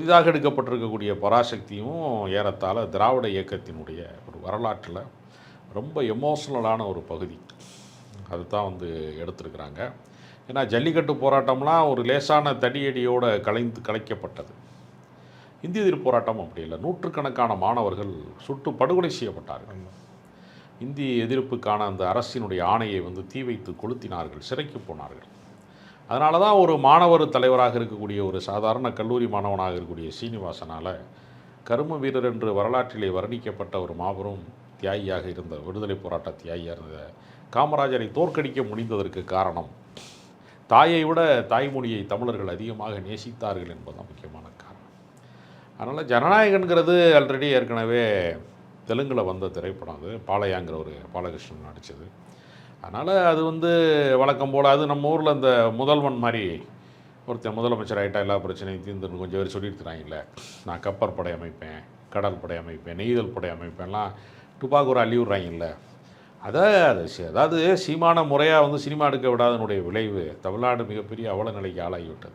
புதிதாக எடுக்கப்பட்டிருக்கக்கூடிய பராசக்தியும் ஏறத்தாழ திராவிட இயக்கத்தினுடைய ஒரு வரலாற்றில் ரொம்ப எமோஷ்னலான ஒரு பகுதி. அதுதான் எடுத்திருக்கிறாங்க. ஏன்னா ஜல்லிக்கட்டு போராட்டம்லாம் ஒரு லேசான தடியடியோடு கலைக்கப்பட்டது. இந்திய எதிர்ப்பு போராட்டம் அப்படி இல்லை. நூற்றுக்கணக்கான மாணவர்கள் சுட்டு படுகொலை செய்யப்பட்டார்கள். இந்திய எதிர்ப்புக்கான அந்த அரசினுடைய ஆணையை தீ வைத்து கொளுத்தினார்கள், சிறைக்கு போனார்கள். அதனால தான் ஒரு மாணவர் தலைவராக இருக்கக்கூடிய ஒரு சாதாரண கல்லூரி மாணவனாக இருக்கக்கூடிய சீனிவாசனால் கரும வீரர் என்று வரலாற்றிலே வர்ணிக்கப்பட்ட ஒரு மாபெரும் தியாகியாக இருந்த விடுதலை போராட்ட தியாகியாக இருந்த காமராஜரை தோற்கடிக்க முடிந்ததற்கு காரணம் தாயை விட தாய்மொழியை தமிழர்கள் அதிகமாக நேசித்தார்கள் என்பதுதான் முக்கியமான காரணம். அதனால் ஜனநாயகன்கிறது ஆல்ரெடி ஏற்கனவே தெலுங்கில் வந்த திரைப்படம். அது பாளையாங்கிற ஒரு பாலகிருஷ்ணன் நடித்தது. அதனால் அது வழக்கம் போல் அது நம்ம ஊரில் இந்த முதல்வன் மாதிரி ஒருத்தர் முதலமைச்சர் ஆகிட்டா எல்லா பிரச்சனையும் தீர்ந்துன்னு கொஞ்சம் பேர் சொல்லியிருக்கிறாங்கல்ல. நான் கப்பற்படை அமைப்பேன், கடல் படை அமைப்பேன், நெய்தல் படை அமைப்பேன்லாம் துப்பாக்கூர் அள்ளி விட்றாங்கல்ல. அதாவது சீமான முறையாக சினிமா எடுக்க விடாதனுடைய விளைவு தமிழ்நாடு மிகப்பெரிய அவல நிலைக்கு ஆளாகிவிட்டது.